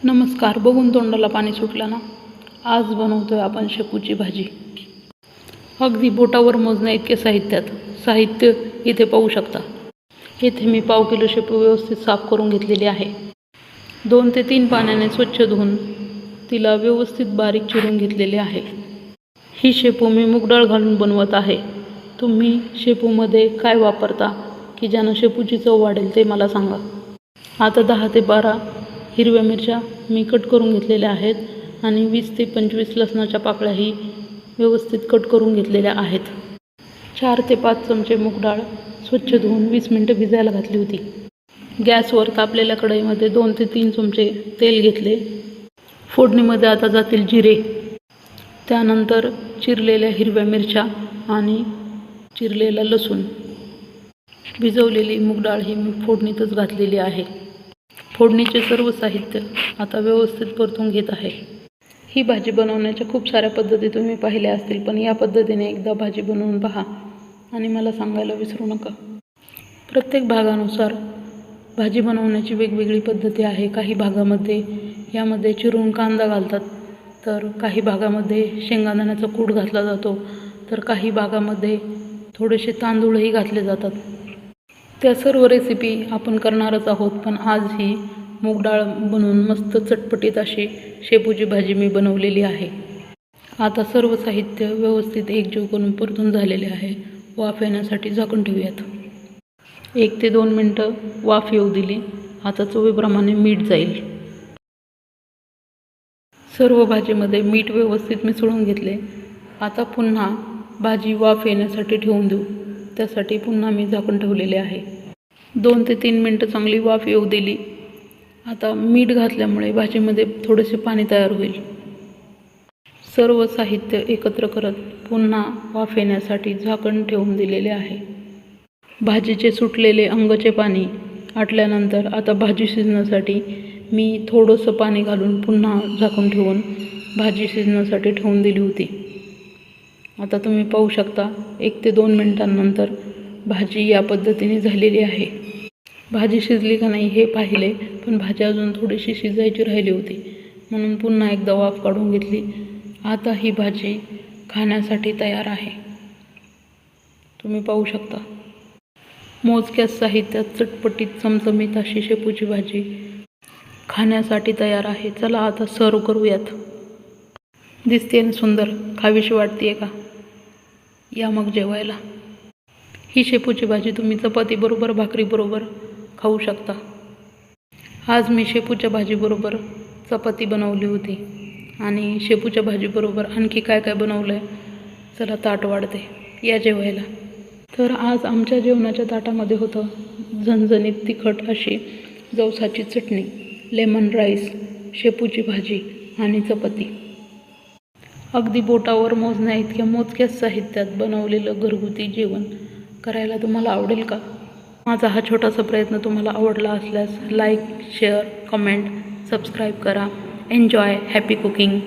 नमस्कार. बघून तोंडाला पाणी सुटलं ना. आज बनवतोय आपण शेपूची भाजी. अगदी बोटावर मोजण्या इतके साहित्य इथे पाहू शकता. इथे मी 1/2 किलो शेपू व्यवस्थित साफ करून घेतलेली आहे. 2 ते 3 पाण्याने स्वच्छ धुवून तिला व्यवस्थित बारीक चिरून घेतलेले आहे. ही शेपू मी मूग डाळ घालून बनवत आहे. तुम्ही शेपूमध्ये काय वापरता की ज्यानं शेपूची चव वाढेल ते मला सांगा. आता 10 ते 12 हिरव्या मिरच्या मी कट करून घेतलेल्या आहेत आणि 20 ते 25 लसणाच्या पाकळ्याही व्यवस्थित कट करून घेतलेल्या आहेत. 4 ते 5 चमचे मूग डाळ स्वच्छ धुवून 20 मिनिटं भिजायला घातली होती. गॅसवर तापलेल्या कढईमध्ये 2 ते 3 चमचे तेल घेतले. फोडणीमध्ये आता जातील जिरे, त्यानंतर चिरलेल्या हिरव्या मिरच्या आणि चिरलेला लसूण. भिजवलेली मूग डाळ ही मी फोडणीतच घातलेली आहे. फोडणीचे सर्व साहित्य आता व्यवस्थित परतून घेत आहे. ही भाजी बनवण्याच्या खूप साऱ्या पद्धती तुम्ही पाहिल्या असतील, पण या पद्धतीने एकदा भाजी बनवून पहा आणि मला सांगायला विसरू नका. प्रत्येक भागानुसार भाजी बनवण्याची वेगवेगळी पद्धती आहे. काही भागामध्ये यामध्ये चिरून कांदा घालतात, तर काही भागामध्ये शेंगदाण्याचा कूट घातला जातो, तर काही भागामध्ये थोडेसे तांदूळही घातले जातात. त्या सर्व रेसिपी आपण करणारच आहोत, पण आज ही मूग डाळ बनवून मस्त चटपटीत अशी शेपूची भाजी मी बनवलेली आहे. आता सर्व साहित्य व्यवस्थित एकजीव करून परतून झालेले आहे. वाफ येण्यासाठी झाकण ठेवूयात. 1 ते 2 मिनटं वाफ येऊ दिली. आता चवीप्रमाणे मीठ जाईल. सर्व भाजीमध्ये मीठ व्यवस्थित मिसळून घेतले. आता पुन्हा भाजी वाफ येण्यासाठी ठेवून देऊ. त्यासाठी पुन्हा मी झाकण ठेवलेले आहे. 2 ते 3 मिनटं चांगली वाफ येऊ दिली. आता मीठ घातल्यामुळे भाजीमध्ये थोडेसे पाणी तयार होईल. सर्व साहित्य एकत्र करत पुन्हा वाफ येण्यासाठी झाकण ठेवून दिलेले आहे. भाजीचे सुटलेले अंगाचे पाणी आटल्यानंतर आता भाजी शिजण्यासाठी मी थोडंसं पाणी घालून पुन्हा झाकण ठेवून भाजी शिजण्यासाठी ठेवून दिली होती. आता तुम्ही पाहू शकता 1 ते 2 मिनिटांनंतर भाजी या पद्धतीने झालेली आहे. भाजी शिजली का नाही हे पाहिले, पण भाजी अजून थोडीशी शिजायची राहिली होती, म्हणून पुन्हा एकदा वाफ काढून घेतली. आता ही भाजी खाण्यासाठी तयार आहे. तुम्ही पाहू शकता मोजक्या साहित्यात चटपटीत चमचमीत अशी शेपूची भाजी खाण्यासाठी तयार आहे. चला आता सर्व करूयात. दिसते ना सुंदर, खावीशी वाटते का? या मग जेवायला. ही शेपूची भाजी तुम्ही चपातीबरोबर भाकरीबरोबर खाऊ शकता. आज मी शेपूच्या भाजीबरोबर चपाती बनवली होती आणि शेपूच्या भाजीबरोबर आणखी काय काय बनवलं आहे. चला ताट वाढते, या जेवायला. तर आज आमच्या जेवणाच्या ताटामध्ये होतं झणझणीत तिखट अशी जवसाची चटणी, लेमन राईस, शेपूची भाजी आणि चपाती. अगदी बोटावर मोजण्या इतक्या मोजक्याच साहित्यात बनवलेलं घरगुती जेवण करायला तुम्हाला आवडेल का? माझा हा छोटासा प्रयत्न तुम्हाला आवडला असल्यास लाईक, शेअर, कमेंट, सबस्क्राईब करा. Enjoy, happy cooking.